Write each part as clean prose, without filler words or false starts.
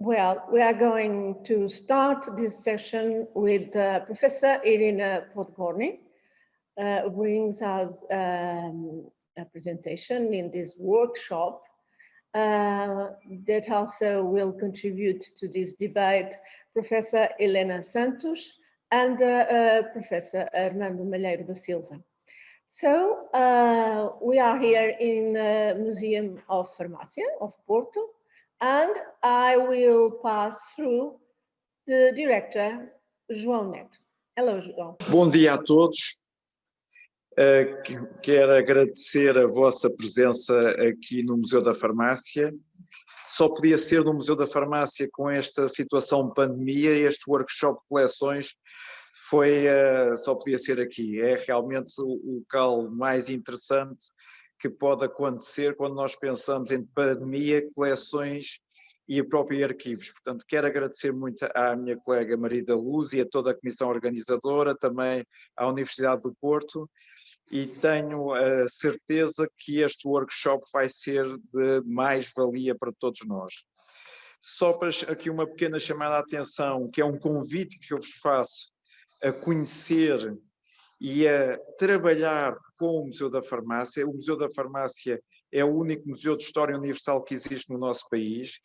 Well, we are going to start this session with Professor Irina Podgorny, who brings us a presentation in this workshop that also will contribute to this debate, Professor Helena Santos and Professor Armando Malheiro da Silva. So we are here in the Museum of Farmácia of Porto, and I will pass through the director, João Neto. Hello, João. Bom dia a todos. Quero agradecer a vossa presença aqui no Museu da Farmácia. Só podia ser no Museu da Farmácia com esta situação de pandemia. Este workshop de coleções só podia ser aqui. É realmente o local mais interessante que pode acontecer quando nós pensamos em pandemia, coleções e o próprio Arquivos. Portanto, quero agradecer muito à minha colega Maria da Luz e a toda a comissão organizadora, também à Universidade do Porto, e tenho a certeza que este workshop vai ser de mais-valia para todos nós. Só para aqui uma pequena chamada de atenção, que é um convite que eu vos faço a conhecer e a trabalhar com o Museu da Farmácia. O Museu da Farmácia é o único museu de história universal que existe no nosso país.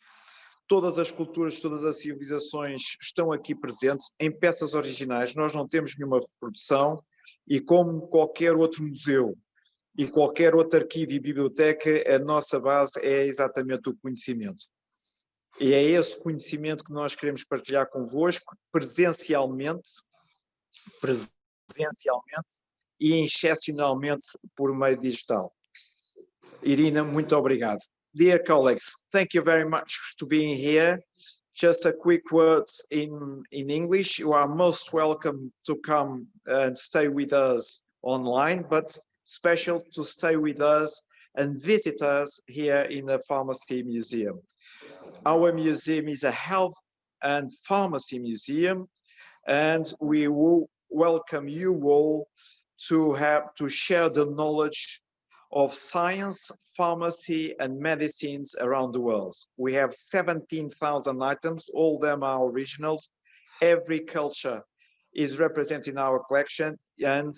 Todas as culturas, todas as civilizações estão aqui presentes em peças originais. Nós não temos nenhuma reprodução e, como qualquer outro museu e qualquer outro arquivo e biblioteca, a nossa base é exatamente o conhecimento. E é esse conhecimento que nós queremos partilhar convosco presencialmente e excepcionalmente por meio digital. Irina, muito obrigado. Dear colleagues, thank you very much for being here. Just a quick words in English. You are most welcome to come and stay with us online, but special to stay with us and visit us here in the Pharmacy Museum. Our museum is a health and pharmacy museum, and we will welcome you all to share the knowledge of science, pharmacy, and medicines around the world. We have 17,000 items, all of them are originals. Every culture is represented in our collection, and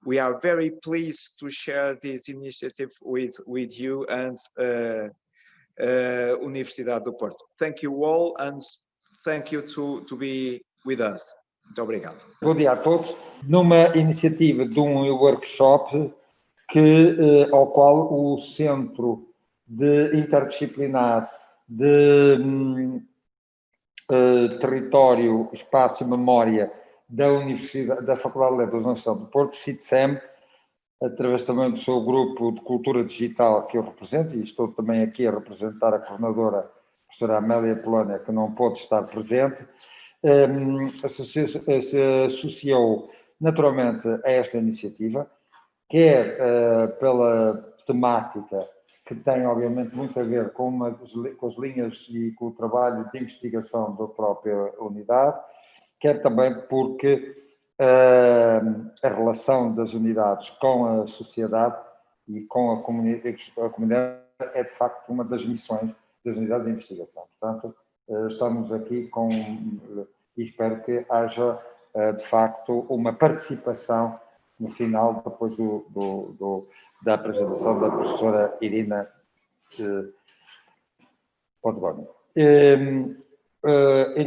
we are very pleased to share this initiative with you and Universidade do Porto. Thank you all, and thank you to be with us. Muito obrigado. Bom dia a todos. Numa iniciativa de um workshop ao qual o Centro Interdisciplinar de Território, Espaço e Memória da Faculdade de Letras da Universidade do Porto, CITCEM, através também do seu grupo de Cultura Digital que eu represento, e estou também aqui a representar a coordenadora, a professora Amélia Polónia, que não pôde estar presente, se associou naturalmente a esta iniciativa, quer pela temática, que tem obviamente muito a ver com as linhas e com o trabalho de investigação da própria unidade, quer também porque a relação das unidades com a sociedade e com a comunidade é de facto uma das missões das unidades de investigação. Portanto, estamos aqui e espero que haja de facto uma participação no final, depois da apresentação da professora Irina Podgorny. In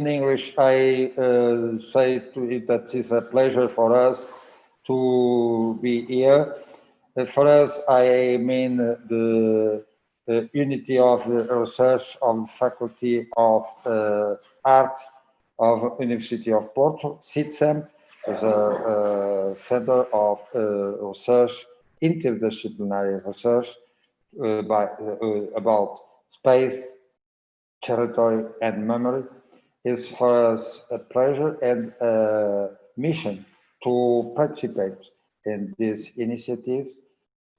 English, I say that it's a pleasure for us to be here. For us, I mean the unity of research of the Faculty of Art of University of Porto, CITCEM, as a center of research, interdisciplinary research about space, territory, and memory. It's for us a pleasure and a mission to participate in these initiatives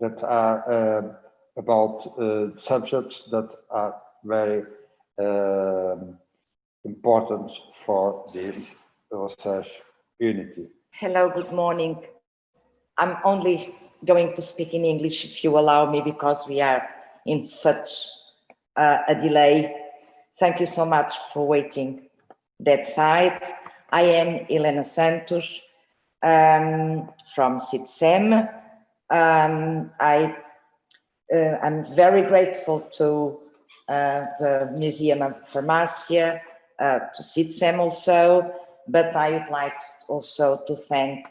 that are about subjects that are very important for this research unity. Hello, good morning. I'm only going to speak in English, if you allow me, because we are in such a delay Thank you so much for waiting that side. I am Helena Santos from CITCEM. I'm very grateful to the Museum of Farmácia, to CITCEM also, but I would like also to thank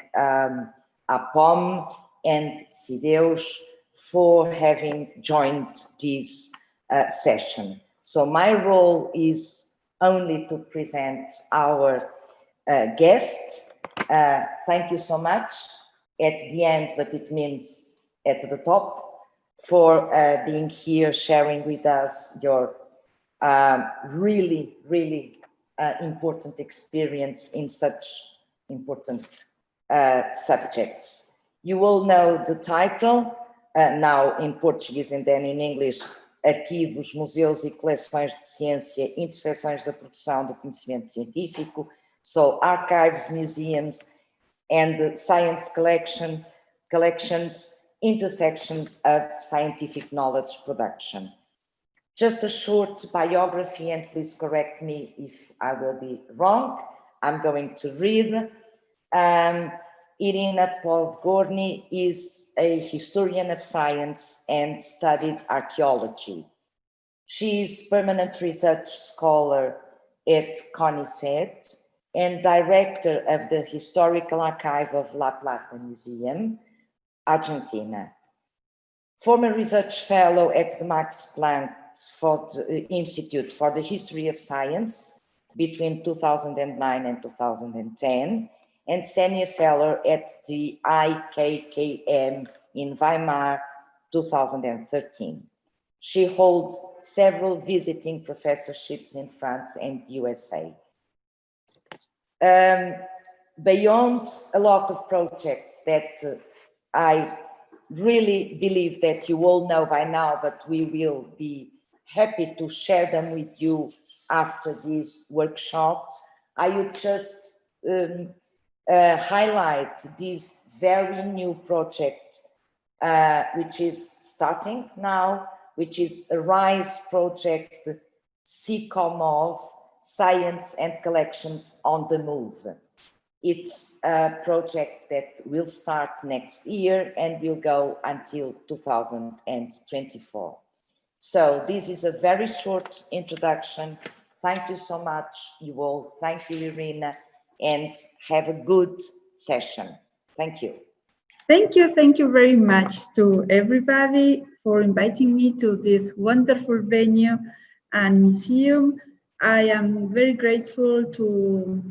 APOM and Museus for having joined this session. So my role is only to present our guest. Thank you so much at the end, but it means at the top, for being here, sharing with us your really, really important experience in such important subjects. You all know the title, now in Portuguese and then in English, Arquivos, Museus e Coleções de Ciência, interseções da produção do conhecimento científico. So archives, museums, and science collections, intersections of scientific knowledge production. Just a short biography, and please correct me if I will be wrong. I'm going to read. Irina Podgorny is a historian of science and studied archaeology. She is permanent research scholar at CONICET and director of the Historical Archive of La Plata Museum, Argentina. Former research fellow at the Max Planck Institute for the History of Science between 2009 and 2010, and senior fellow at the IKKM in Weimar, 2013. She holds several visiting professorships in France and USA. Beyond a lot of projects that I really believe that you all know by now, but we will be happy to share them with you after this workshop, I would just highlight this very new project, which is starting now, which is a RISE project, CICOMOV, Science and Collections on the Move. It's a project that will start next year and will go until 2024. So this is a very short introduction. Thank you so much, you all. Thank you, Irina, and have a good session. Thank you. Thank you very much to everybody for inviting me to this wonderful venue and museum. I am very grateful to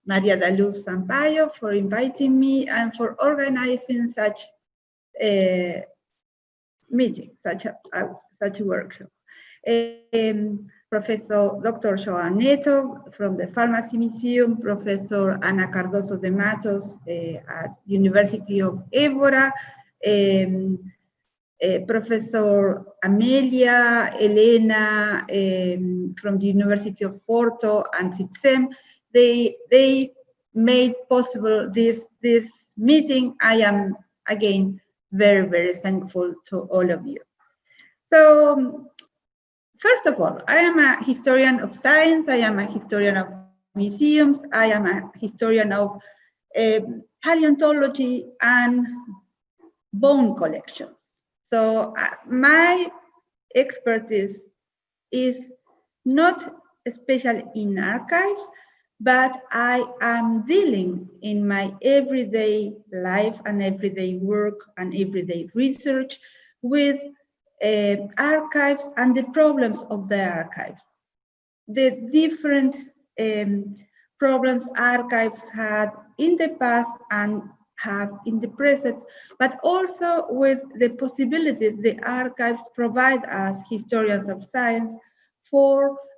Maria da Luz Sampaio for inviting me and for organizing such a meeting, such a workshop. Professor Dr. João Neto from the Farmácia Museum, Professor Ana Cardoso de Matos at University of Évora, Professor Amelia, Helena from the University of Porto and CITCEM. They made possible this meeting. I am again very, very thankful to all of you. So first of all, I am a historian of science, I am a historian of museums, I am a historian of paleontology and bone collections. So my expertise is not especially in archives, but I am dealing in my everyday life and everyday work and everyday research with archives and the problems of the archives. The different problems archives had in the past and have in the present, but also with the possibilities the archives provide us, historians of science,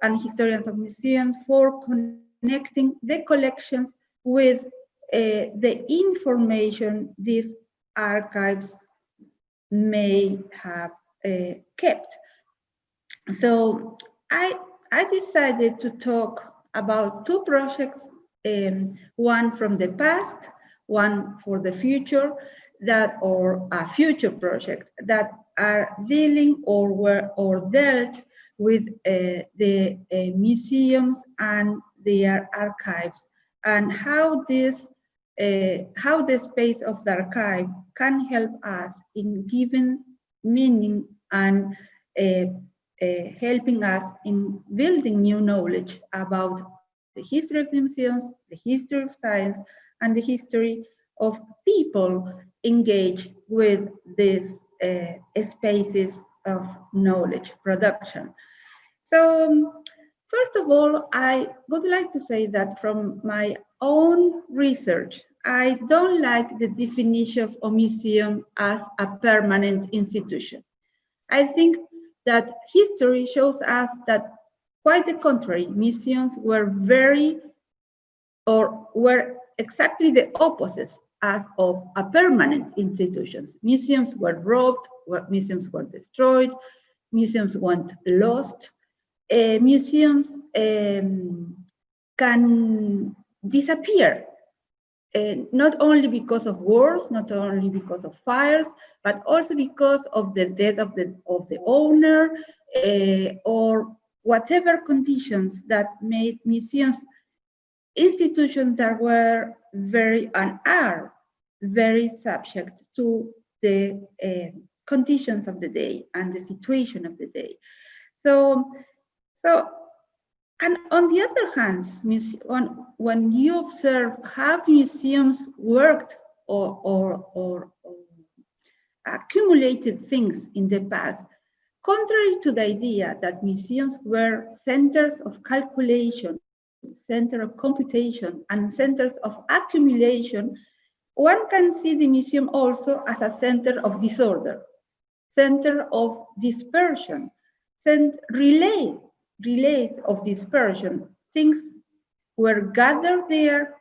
and historians of museums, for connecting the collections with the information these archives may have kept. So I decided to talk about two projects, one from the past, one for the future, or a future project that are dealing or dealt with the museums and their archives, and how the space of the archive can help us in giving meaning and helping us in building new knowledge about the history of the museums, the history of science, and the history of people engaged with these spaces of knowledge production. So, first of all, I would like to say that from my own research, I don't like the definition of a museum as a permanent institution. I think that history shows us that, quite the contrary, museums were were exactly the opposites as of a permanent institutions. Museums were robbed, museums were destroyed, museums went lost. Museums can disappear, not only because of wars, not only because of fires, but also because of the death of the owner, or whatever conditions that made museums institutions that were very and are very subject to the conditions of the day and the situation of the day. So, and on the other hand, when you observe how museums worked or accumulated things in the past, contrary to the idea that museums were centers of calculation, center of computation, and centers of accumulation, one can see the museum also as a center of disorder, center of dispersion, relays of dispersion. Things were gathered there,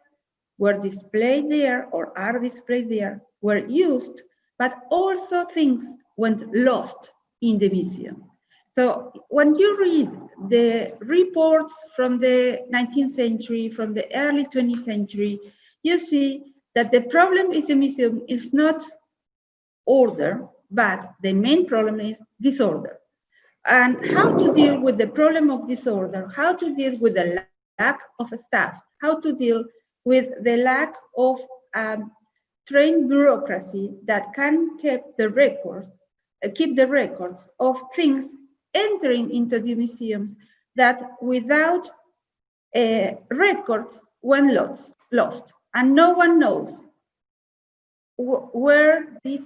were displayed there, or are displayed there, were used, but also things went lost in the museum. So when you read the reports from the 19th century, from the early 20th century, you see that the problem in the museum is not order, but the main problem is disorder. And how to deal with the problem of disorder, how to deal with the lack of staff, how to deal with the lack of trained bureaucracy that can keep the records of things entering into the museums that without records went lost, and no one knows where these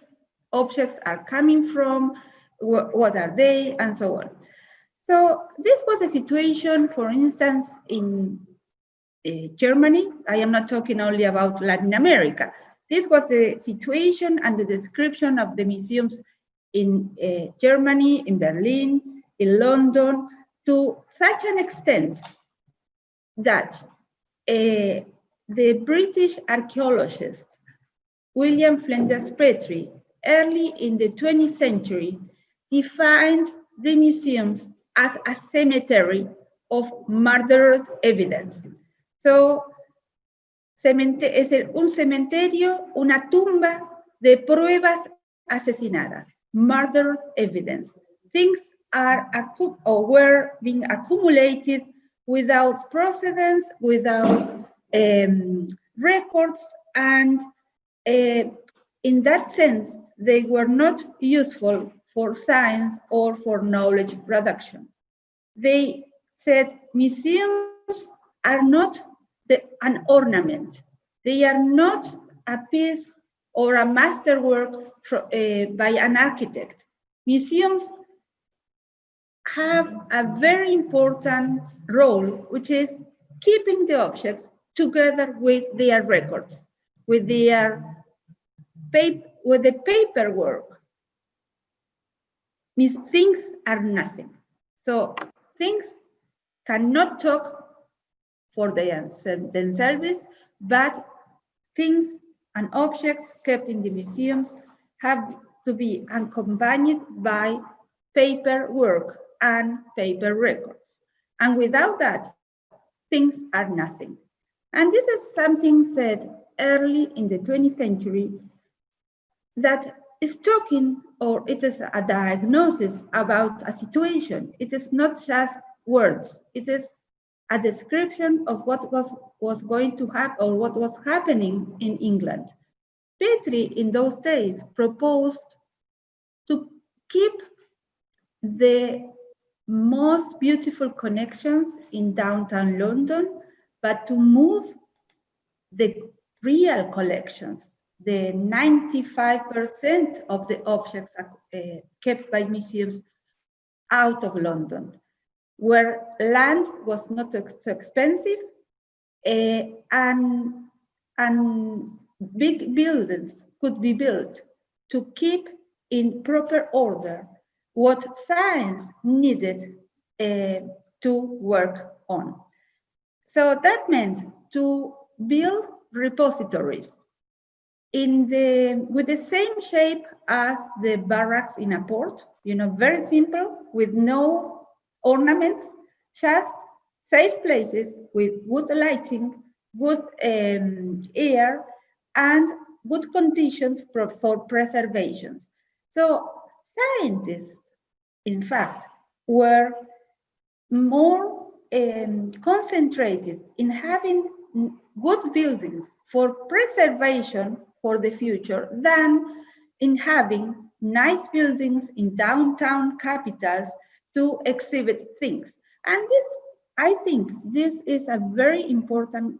objects are coming from, what are they, and so on. So this was a situation, for instance, in Germany. I am not talking only about Latin America. This was the situation and the description of the museums in Germany, in Berlin, in London, to such an extent that the British archaeologist William Flinders Petrie, early in the 20th century, defined the museums as a cemetery of murdered evidence. So, es un cementerio, una tumba de pruebas asesinadas, murdered evidence. Things are or were being accumulated without precedence, without records, and in that sense, they were not useful for science or for knowledge production. They said museums are not an ornament. They are not a piece or a masterwork by an architect. Museums have a very important role, which is keeping the objects together with their records, with the paperwork. Things are nothing. So things cannot talk for themselves, but things and objects kept in the museums have to be accompanied by paperwork and paper records. And without that, things are nothing. And this is something said early in the 20th century that is talking, or it is a diagnosis about a situation. It is not just words. It is a description of what was going to happen, or what was happening in England. Petrie, in those days, proposed to keep the most beautiful connections in downtown London, but to move the real collections, the 95% of the objects kept by museums, out of London, where land was not so expensive, and big buildings could be built to keep in proper order what science needed to work on. So that meant to build repositories with the same shape as the barracks in a port, very simple, with no ornaments, just safe places with good lighting, good air, and good conditions for preservation. So scientists, in fact, were more concentrated in having good buildings for preservation for the future than in having nice buildings in downtown capitals to exhibit things. And this, I think, this is a very important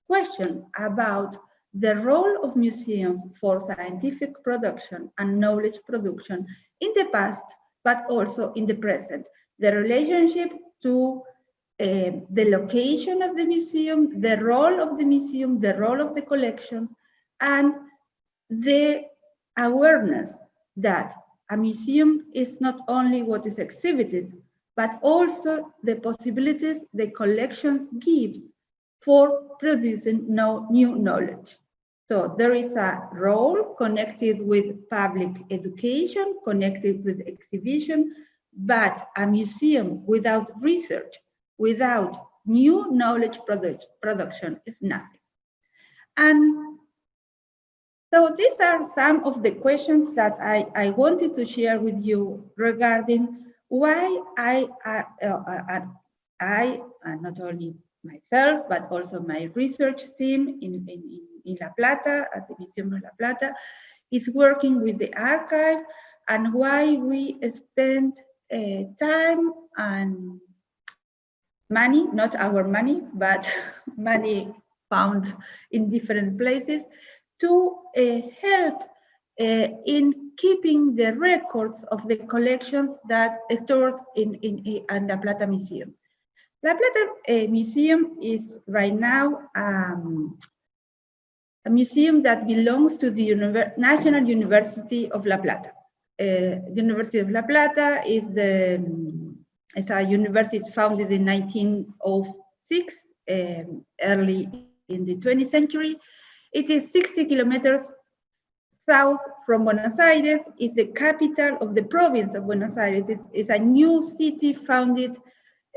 question about the role of museums for scientific production and knowledge production in the past, but also in the present. The relationship to the location of the museum, the role of the museum, the role of the collections, and the awareness that a museum is not only what is exhibited, but also the possibilities the collections give for producing new knowledge. So there is a role connected with public education, connected with exhibition, but a museum without research, without new knowledge production is nothing. And so these are some of the questions that I wanted to share with you regarding why I and not only myself, but also my research team in La Plata, at the Museum of La Plata, is working with the archive, and why we spend time and money, not our money, but money found in different places, to help in keeping the records of the collections that are stored in La Plata Museum. La Plata Museum is right now a museum that belongs to the National University of La Plata. The University of La Plata is a university founded in 1906, early in the 20th century. It is 60 kilometers south from Buenos Aires. It's the capital of the province of Buenos Aires. It's a new city founded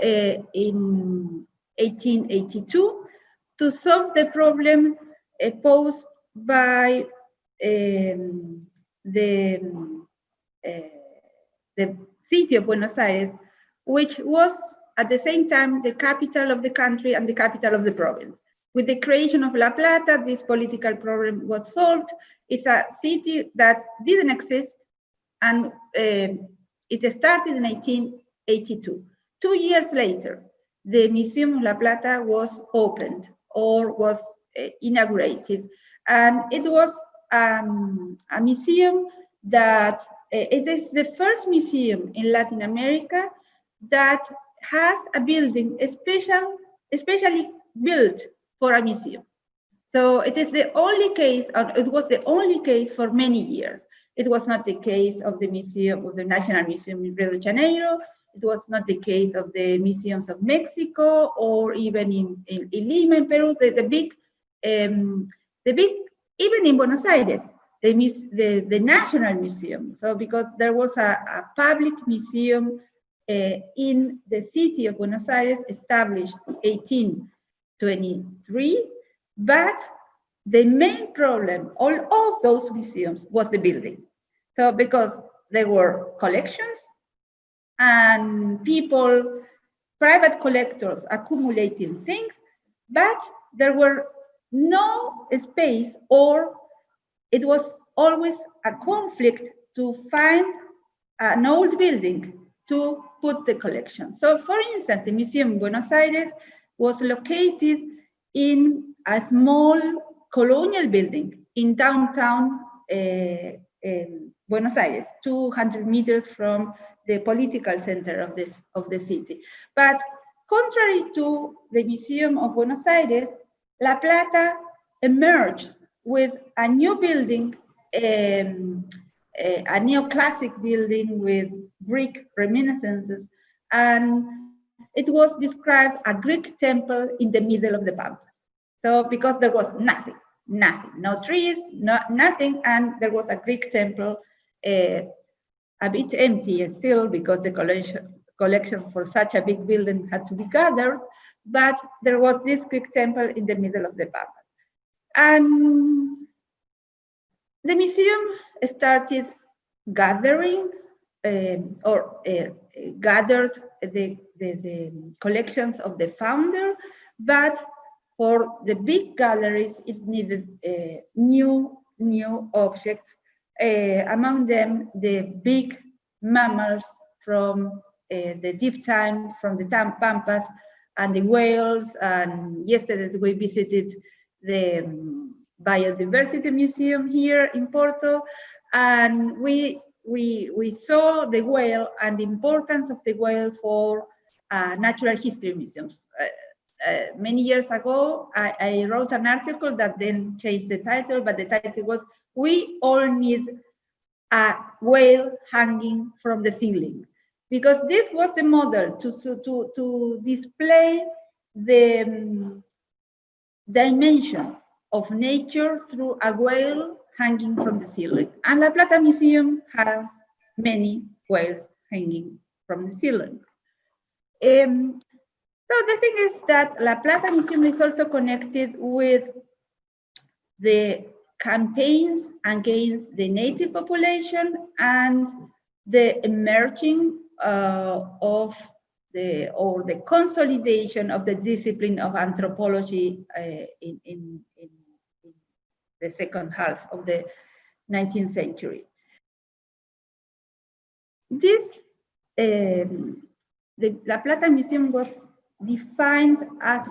in 1882 to solve the problem posed by the city of Buenos Aires, which was at the same time the capital of the country and the capital of the province. With the creation of La Plata, this political problem was solved. It's a city that didn't exist, and it started in 1882. 2 years later, the Museum of La Plata was opened, or was inaugurated, and it was a museum that it is the first museum in Latin America that has a building especially built for a museum. So it is the only case, it was the only case for many years. It was not the case of the museum, of the National Museum in Rio de Janeiro. It was not the case of the museums of Mexico, or even in Lima, in Peru, the big, even in Buenos Aires, the National Museum. So because there was a public museum in the city of Buenos Aires, established 1823, but the main problem, all of those museums, was the building. So because there were collections and people, private collectors accumulating things, but there were no space, or it was always a conflict to find an old building to put the collection. So for instance, the Museum in Buenos Aires was located in a small colonial building in downtown Buenos Aires, 200 meters from the political center of the city. But contrary to the Museum of Buenos Aires, La Plata emerged with a new building, a neoclassic building with brick reminiscences, and it was described a Greek temple in the middle of the Pampas. So because there was nothing, no trees, nothing, and there was a Greek temple, a bit empty still because the collection for such a big building had to be gathered, but there was this Greek temple in the middle of the Pampas. And the museum started gathering gathered the collections of the founder, but for the big galleries, it needed new objects. Among them, the big mammals from the deep time, from the Pampas, and the whales. And yesterday we visited the Biodiversity Museum here in Porto, and we saw the whale and the importance of the whale for natural history museums. Many years ago, I wrote an article that then changed the title, but the title was, "We all need a whale hanging from the ceiling," because this was the model to display the dimension of nature through a whale hanging from the ceiling. And La Plata Museum has many whales hanging from the ceiling. So the thing is that La Plata Museum is also connected with the campaigns against the native population and the emerging of the consolidation of the discipline of anthropology in the second half of the 19th century. This, the La Plata Museum was defined as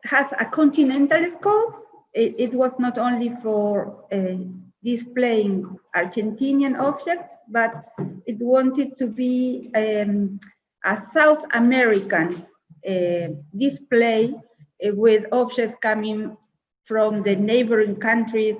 has a continental scope. It was not only for displaying Argentinian objects, but it wanted to be a South American display with objects coming from the neighboring countries,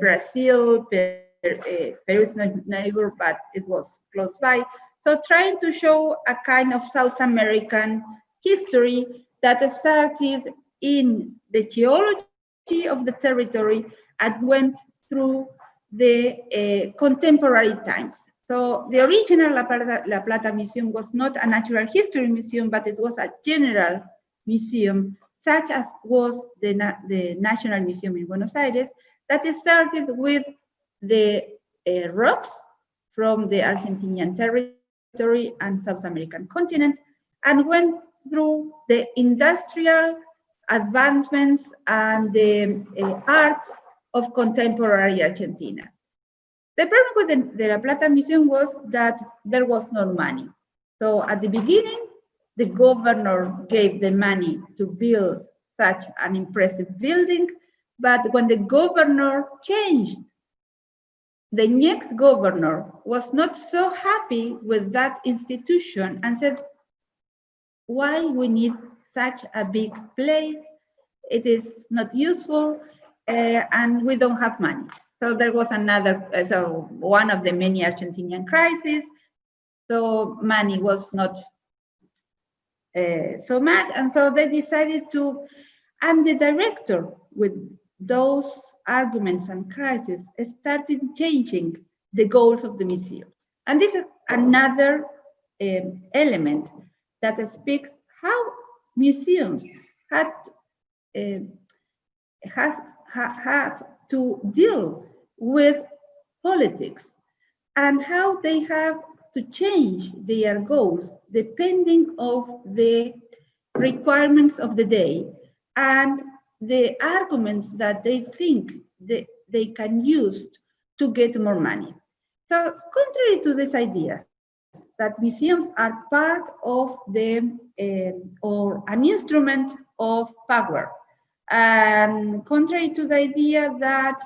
Brazil, Peru is not neighbor, but it was close by. So trying to show a kind of South American history that started in the geology of the territory and went through the contemporary times. So the original La Plata Museum was not a natural history museum, but it was a general museum, such as was the National Museum in Buenos Aires, that started with the rocks from the Argentinian territory and South American continent, and went through the industrial advancements and the arts of contemporary Argentina. The problem with the La Plata Museum was that there was no money. So at the beginning, the governor gave the money to build such an impressive building, but when the governor changed, the next governor was not so happy with that institution and said, why we need such a big place? It is not useful and we don't have money. So there was another, so one of the many Argentinian crises. So money was not so much. And so they decided to, and the director with those arguments and crises started changing the goals of the museum. And this is another element that speaks how museums had have to deal with politics and how they have to change their goals depending on the requirements of the day and the arguments that they think they can use to get more money. So contrary to this idea that museums are part of the or an instrument of power, and contrary to the idea that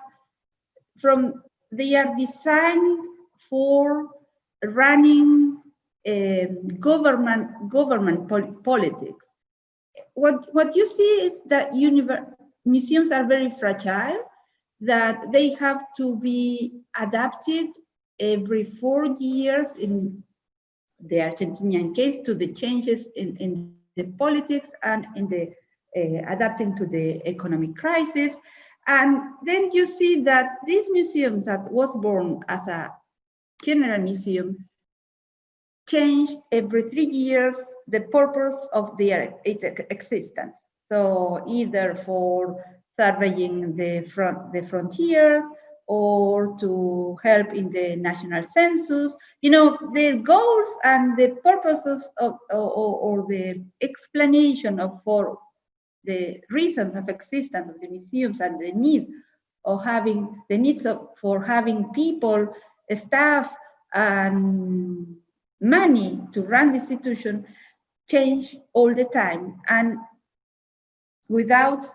they are designed for running government politics. What you see is that museums are very fragile, that they have to be adapted every 4 years in the Argentinian case to the changes in the politics and in the adapting to the economic crisis. And then you see that these museums that was born as a general museum changed every 3 years the purpose of their existence. So either for surveying the frontiers or to help in the national census, you know, the goals and the purposes of or the explanation of for the reasons of existence of the museums and the need of having for having people, staff, and money to run the institution change all the time, and without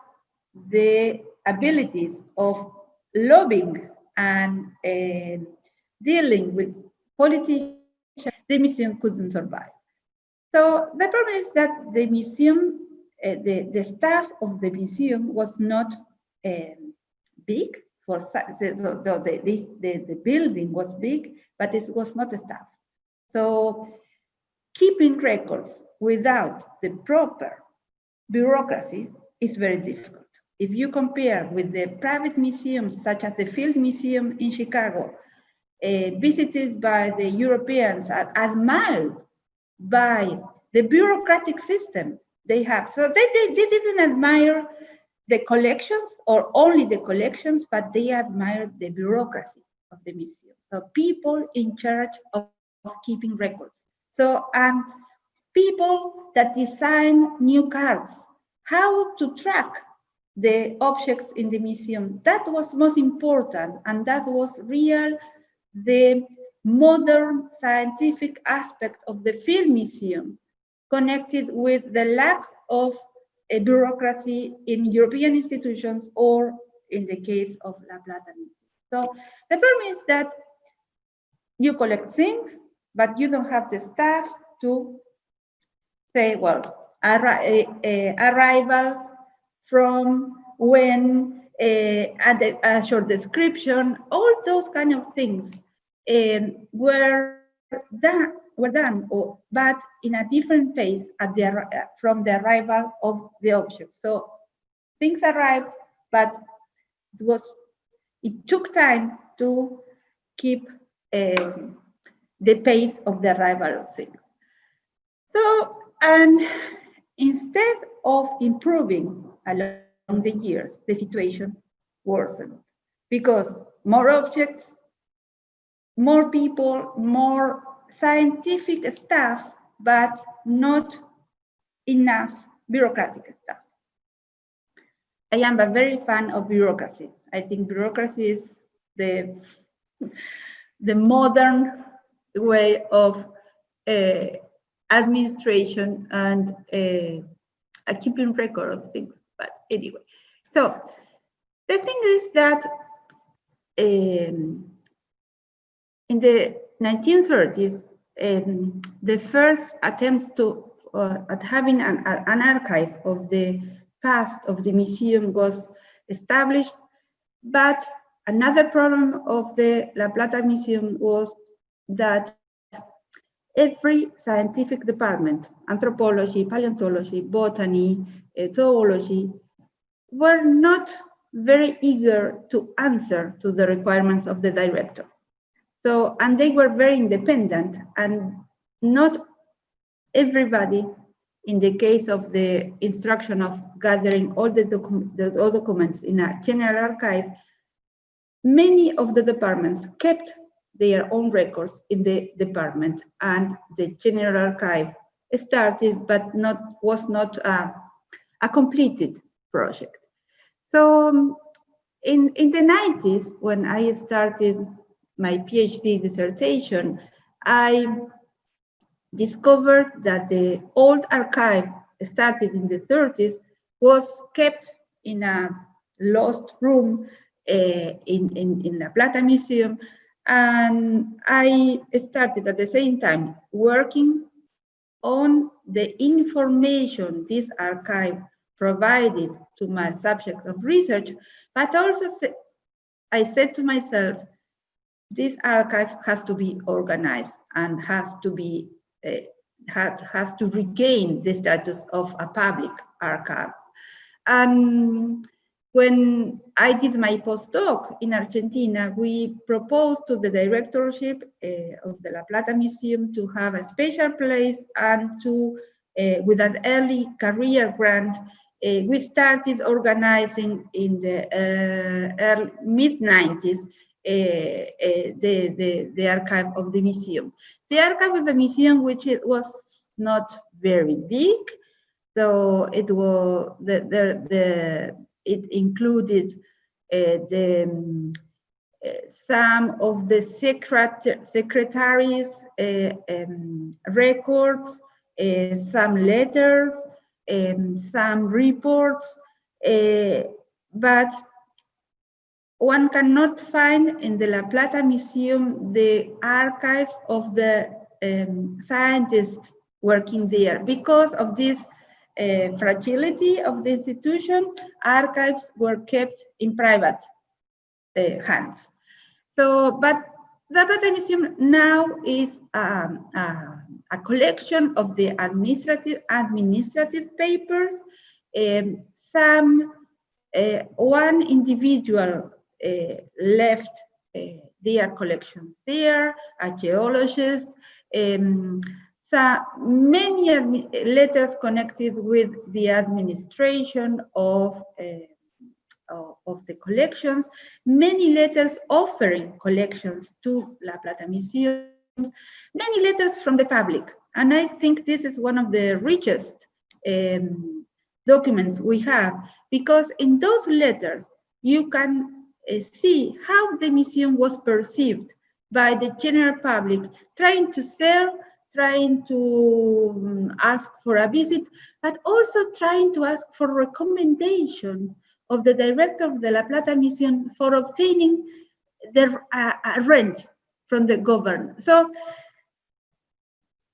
the abilities of lobbying and dealing with politicians, the museum couldn't survive. So the problem is that the museum, the staff of the museum was not big. The building was big, but it was not a staff. So keeping records without the proper bureaucracy is very difficult. If you compare with the private museums, such as the Field Museum in Chicago, visited by the Europeans, admired by the bureaucratic system they have. So they didn't admire the collections or only the collections, but they admired the bureaucracy of the museum. So people in charge of keeping records. So, and people that design new cards, how to track the objects in the museum. That was most important, and that was the modern scientific aspect of the Field Museum, connected with the lack of a bureaucracy in European institutions or in the case of La Plata Museum. So the problem is that you collect things, but you don't have the staff to say, well, arrivals from when, a short description, all those kind of things were done, but in a different pace at from the arrival of the object. So things arrived, but it took time to keep the pace of the arrival of things. So, and instead of improving along the years, the situation worsened because more objects, more people, more scientific staff, but not enough bureaucratic staff. I am a very fan of bureaucracy. I think bureaucracy is the modern way of administration and keeping record of things. But anyway, so the thing is that in the 1930s, the first attempts at having an archive of the past of the museum was established, but another problem of the La Plata Museum was that every scientific department, anthropology, paleontology, botany, zoology, were not very eager to answer to the requirements of the director. So, and they were very independent, and not everybody in the case of the instruction of gathering all the documents in a general archive, many of the departments kept their own records in the department, and the general archive started, but was not a completed project. So in the 90s, when I started my PhD dissertation, I discovered that the old archive, started in the 30s, was kept in a lost room in La Plata Museum. And I started at the same time working on the information this archive provided to my subject of research, but also I said to myself, this archive has to be organized and has to be has to regain the status of a public archive. And when I did my postdoc in Argentina, we proposed to the directorship of the La Plata Museum to have a special place, and to, with an early career grant, we started organizing in the mid-90s the archive of the museum. The archive of the museum, which it was not very big, so it was it included some of the secretaries' records, some letters, some reports, but one cannot find in the La Plata Museum the archives of the scientists working there. Because of this fragility of the institution, archives were kept in private hands. So, but the La Plata Museum now is a collection of the administrative papers. One individual left their collections there, a geologist. So many letters connected with the administration of the collections, many letters offering collections to La Plata Museums, many letters from the public. And I think this is one of the richest documents we have, because in those letters, you can see how the museum was perceived by the general public, trying to sell, trying to ask for a visit, but also trying to ask for recommendation of the director of the La Plata Museum for obtaining the rent from the government. So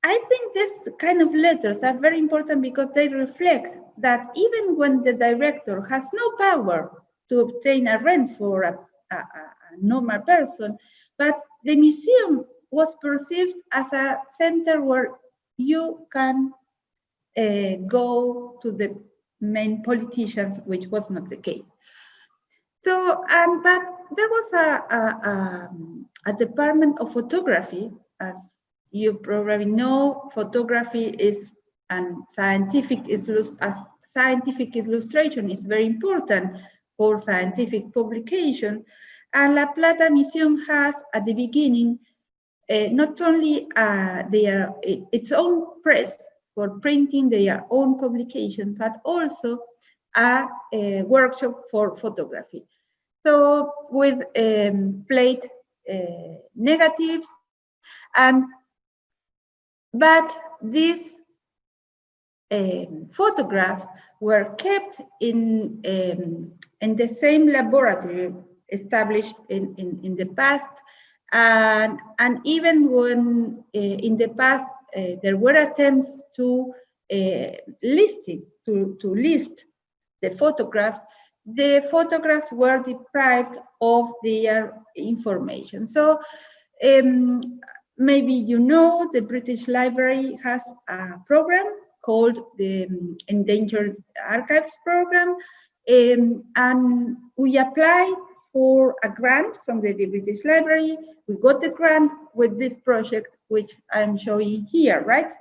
I think this kind of letters are very important, because they reflect that even when the director has no power to obtain a rent for a normal person, but the museum was perceived as a center where you can go to the main politicians, which was not the case. So, but there was a department of photography. As you probably know, photography is scientific illustration is very important for scientific publication. And La Plata Museum has, at the beginning, not only its own press for printing their own publications, but also a workshop for photography. So with plate negatives, but these photographs were kept in the same laboratory established in the past, and even when in the past there were attempts to list the photographs were deprived of their information. So maybe you know, the British Library has a program called the Endangered Archives Program, and we applied for a grant from the British Library. We got the grant with this project, which I'm showing here, right?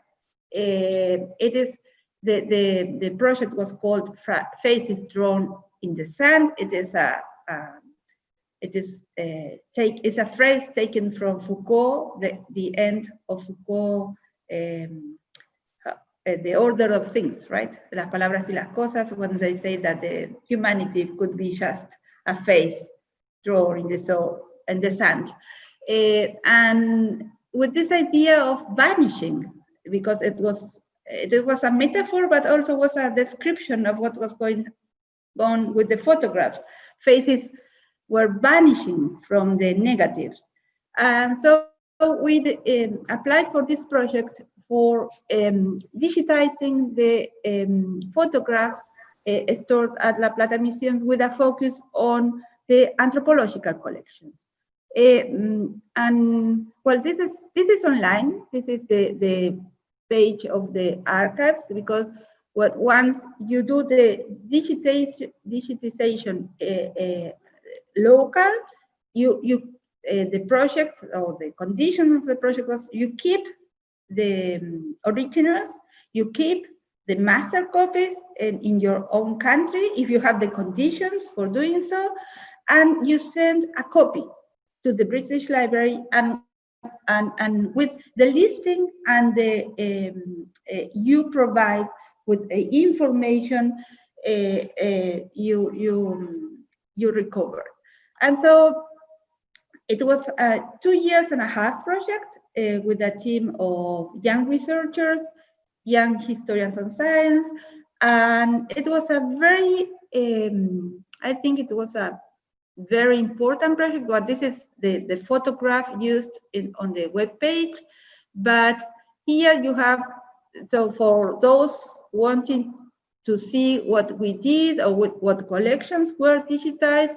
It is the project was called Faces Drawn in the Sand. It is it's a phrase taken from Foucault, the end of Foucault, the order of things, right? Las palabras y las cosas, when they say that the humanity could be just a face drawn in the sand. And with this idea of vanishing, because it was a metaphor, but also was a description of what was going on with the photographs. Faces were vanishing from the negatives. And so we applied for this project for digitizing the photographs stored at La Plata Museum with a focus on the anthropological collections. And well, this is online. This is the page of the archives, because once you do the digitization local, the project, or the condition of the project was you keep the originals, you keep the master copies in your own country if you have the conditions for doing so, and you send a copy to the British Library, and with the listing and the you provide with information you recovered. And so it was a 2.5 year project with a team of young researchers, young historians of science, and it was a very, I think it was a very important project. But this is the photograph used on the web page. But here you have, so for those wanting to see what we did or what collections were digitized,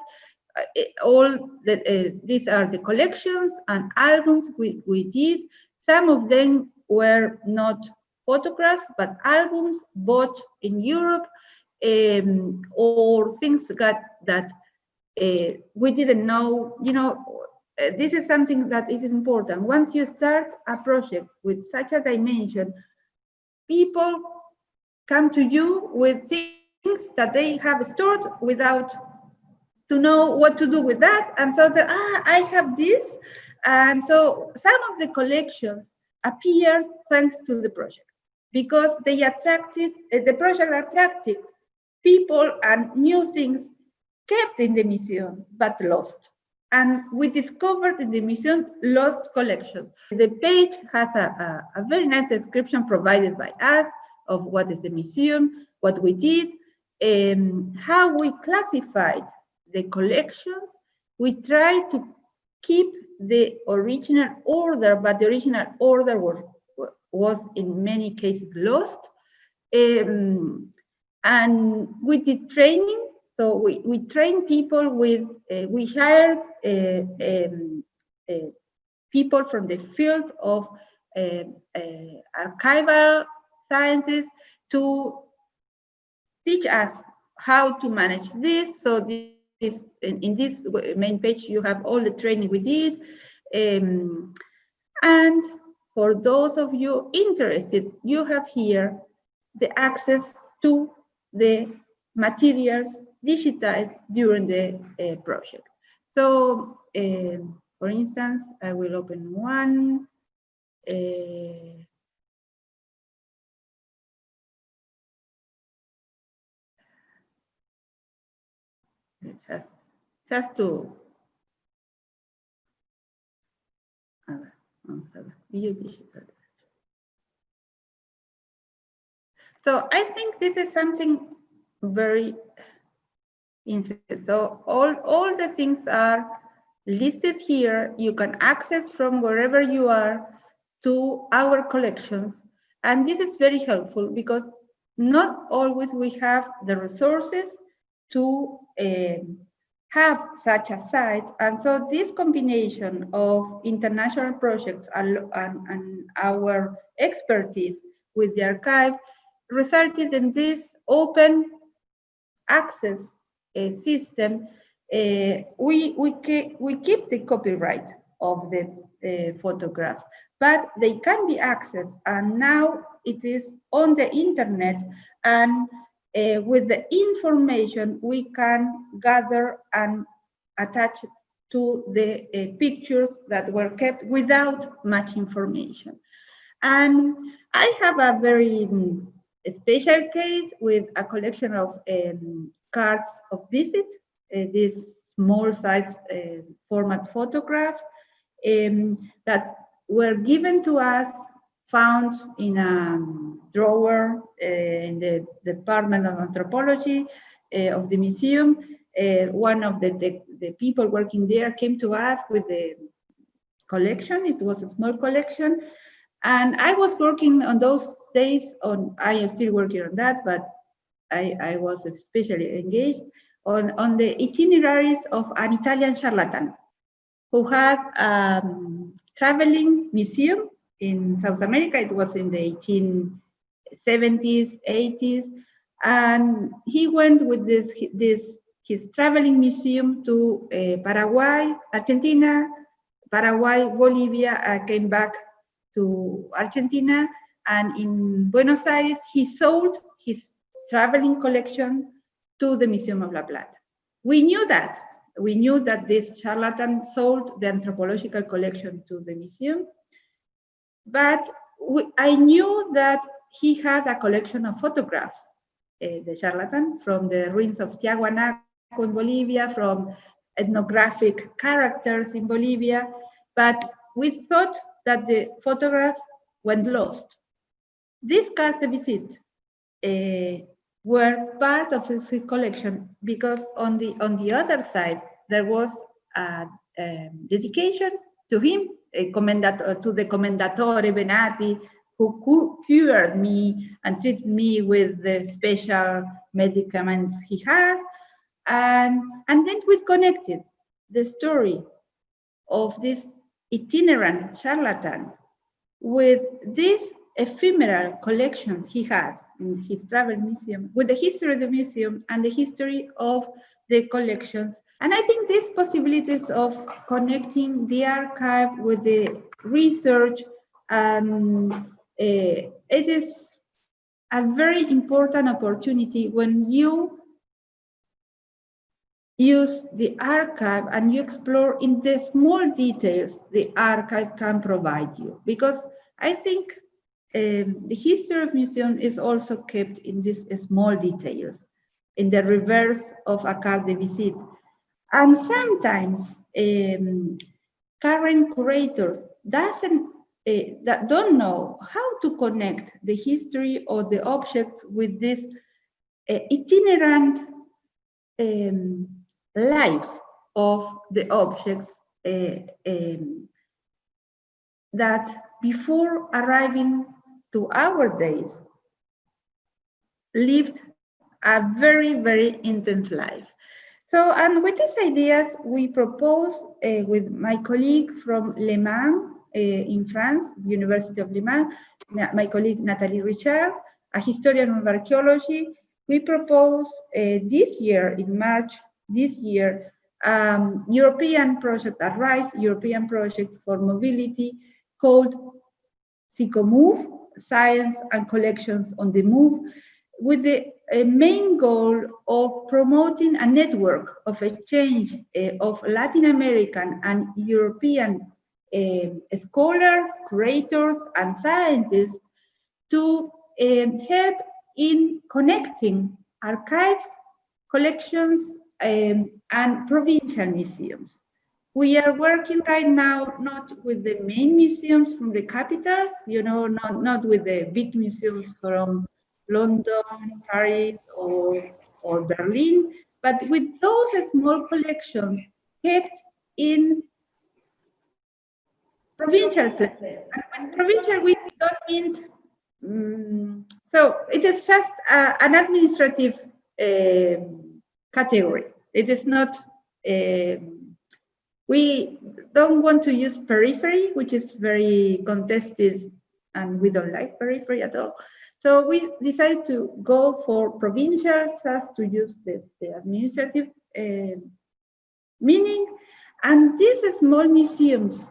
these are the collections and albums we did. Some of them were not photographs, but albums bought in Europe, or things that we didn't know. You know, this is something that is important. Once you start a project with such a dimension, people come to you with things that they have stored without to know what to do with that. And so I have this. And so some of the collections appeared thanks to the project, because they attracted, the project attracted people and new things kept in the museum, but lost. And we discovered in the museum lost collections. The page has a very nice description provided by us of what is the museum, what we did, how we classified the collections. We tried to keep the original order, but the original order was in many cases lost. And we did training. So we trained people with, we hired people from the field of archival sciences to teach us how to manage this. So in this main page, you have all the training we did. And for those of you interested, you have here the access to the materials digitized during the project. So, for instance, I will open one. Just to view digital. So I think this is something very interesting. So all the things are listed here. You can access from wherever you are to our collections. And this is very helpful because not always we have the resources to have such a site. And so this combination of international projects and our expertise with the archive resulted in this open access system. We keep the copyright of the photographs, but they can be accessed. And now it is on the internet, and with the information we can gather and attach to the pictures that were kept without much information. And I have a very special case with a collection of cards of visit, these small size format photographs that were given to us, found in a drawer in the Department of Anthropology of the museum. One of the people working there came to us with the collection. It was a small collection. And I was working on those days I am still working on that, but I was especially engaged on the itineraries of an Italian charlatan who had a traveling museum in South America. It was in the 1870s, 80s. And he went with his traveling museum to Paraguay, Argentina, Paraguay, Bolivia, came back to Argentina, and in Buenos Aires, he sold his traveling collection to the Museum of La Plata. We knew that. We knew that this charlatan sold the anthropological collection to the museum, but I knew that he had a collection of photographs, the charlatan, from the ruins of Tiahuanaco in Bolivia, from ethnographic characters in Bolivia, but we thought that the photographs went lost. These cards de visite were part of his collection because on the other side there was a dedication to him, to the Commendatore Benati, who cured me and treated me with the special medicaments he has, and then we connected the story of this itinerant charlatan with this ephemeral collections he had in his travel museum, with the history of the museum and the history of the collections. And I think these possibilities of connecting the archive with the research, it is a very important opportunity when you use the archive and you explore in the small details the archive can provide you. Because I think the history of museum is also kept in these small details, in the reverse of a card de visite. And sometimes current curators that don't know how to connect the history of the objects with this itinerant life of the objects that before arriving to our days lived a very, very intense life. So, and with these ideas, we propose with my colleague from Le Mans in France, the University of Le Mans, my colleague Nathalie Richard, a historian of archaeology, we propose this year, in March this year, European project, a RISE European project for mobility called Psychomove, Science and Collections on the Move, with the main goal of promoting a network of exchange of Latin American and European scholars, curators, and scientists to help in connecting archives, collections, and provincial museums. We are working right now not with the main museums from the capitals, you know, not with the big museums from London, Paris, or Berlin, but with those small collections kept in provincial places. And with provincial, we don't mean, so it is just an administrative category. It is not, we don't want to use periphery, which is very contested, and we don't like periphery at all. So we decided to go for provincials as to use the administrative meaning. And these small museums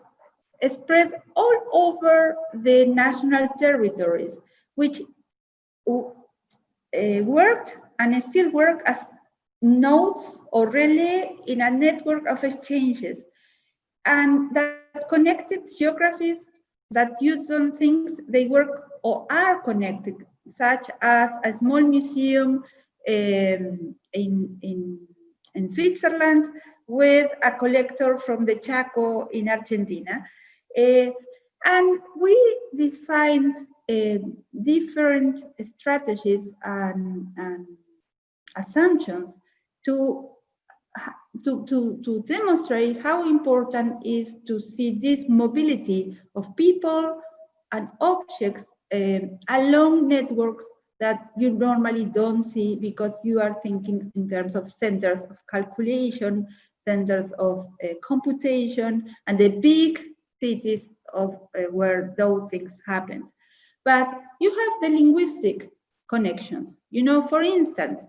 spread all over the national territories which worked and still work as nodes or relay in a network of exchanges, and that connected geographies that you don't think they work or are connected, such as a small museum in Switzerland with a collector from the Chaco in Argentina. And we defined different strategies and assumptions to demonstrate how important is to see this mobility of people and objects along networks that you normally don't see because you are thinking in terms of centers of calculation, centers of computation, and the big cities of where those things happen. But you have the linguistic connections. You know, for instance,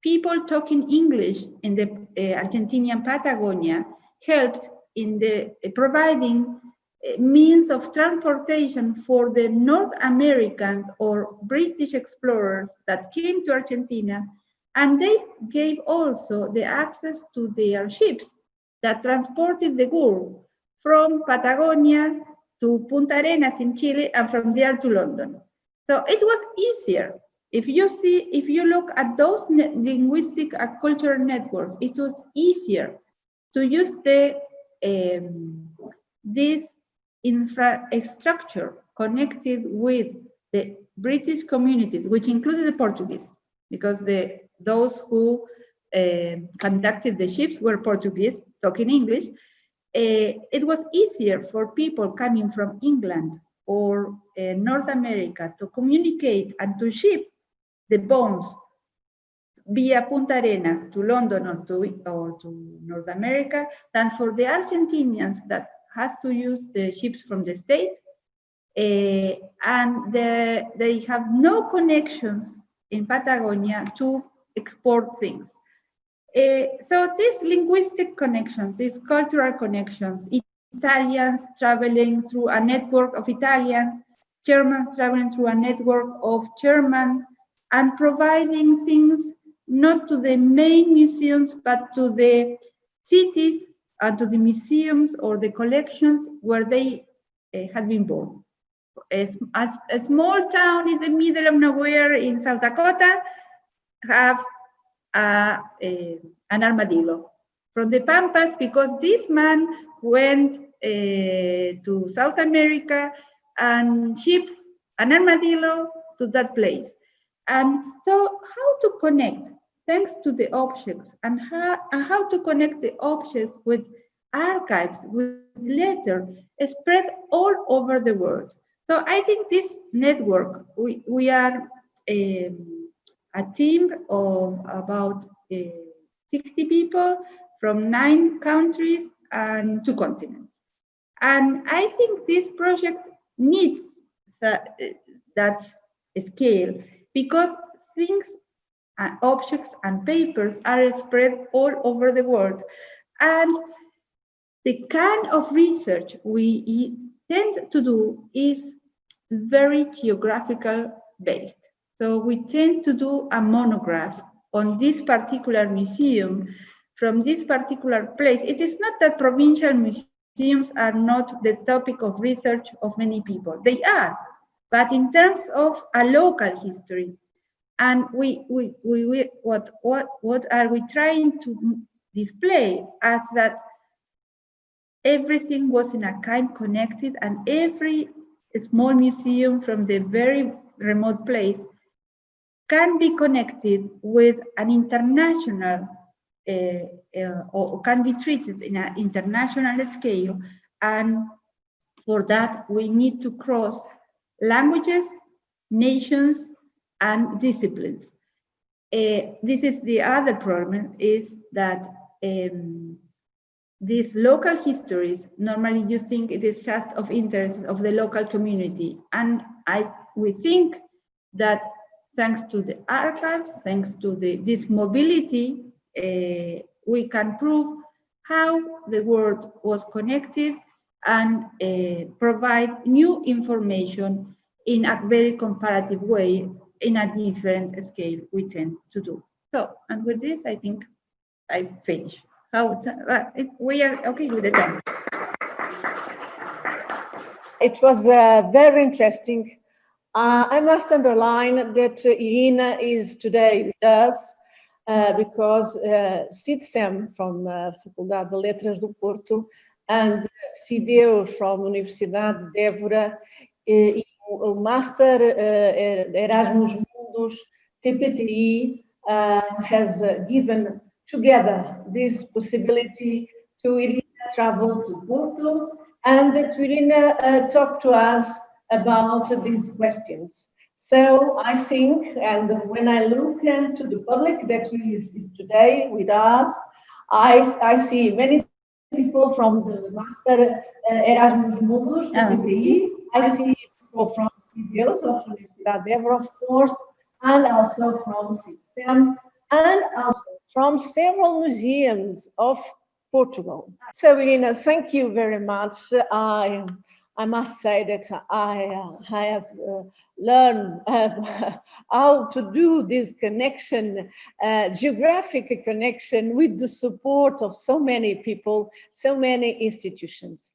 people talking English in the Argentinian Patagonia helped in the providing means of transportation for the North Americans or British explorers that came to Argentina, and they gave also the access to their ships that transported the gold from Patagonia to Punta Arenas in Chile and from there to London. So it was easier. If you look at those linguistic and cultural networks, it was easier to use this infrastructure connected with the British communities, which included the Portuguese, because those who conducted the ships were Portuguese, talking English. It was easier for people coming from England or North America to communicate and to ship the bones via Punta Arenas to London or to North America than for the Argentinians that has to use the ships from the States, and they have no connections in Patagonia to export things. So these linguistic connections, these cultural connections, Italians traveling through a network of Italians, Germans traveling through a network of Germans, and providing things not to the main museums, but to the cities and to the museums or the collections where they had been born. A small town in the middle of nowhere in South Dakota have an armadillo from the Pampas, because this man went to South America and shipped an armadillo to that place. And so how to connect, thanks to the objects, and how to connect the objects with archives, with letters, spread all over the world. So I think this network, we are a team of about 60 people from 9 countries and 2 continents. And I think this project needs that scale, because things, objects and papers are spread all over the world. And the kind of research we tend to do is very geographical based. So we tend to do a monograph on this particular museum from this particular place. It is not that provincial museums are not the topic of research of many people. They are, but in terms of a local history. And what are we trying to display as that everything was in a kind connected, and every small museum from the very remote place can be connected with an international or can be treated in an international scale. And for that, we need to cross languages, nations, and disciplines. This is the other problem, is that these local histories, normally you think it is just of interest of the local community. And we think that thanks to the archives, thanks to this mobility, we can prove how the world was connected and provide new information in a very comparative way in a different scale we tend to do. So, and with this, I think I finish. We are okay with the time. It was very interesting. I must underline that Irina is today with us because CITCEM from Faculdade de Letras do Porto and CIDEU from Universidade de Évora e o Master Erasmus Mundus TPTI has given together this possibility to Irina travel to Porto and to Irina talk to us about these questions. So I think, and when I look to the public that is today with us, I see many people from the Master Erasmus Mundus, TPI. I see people from Museus of Universidade de Évora, of course, and also from CITCEM, and also from several museums of Portugal. So, Irina, thank you very much. I must say that I have learned how to do this connection, geographic connection with the support of so many people, so many institutions.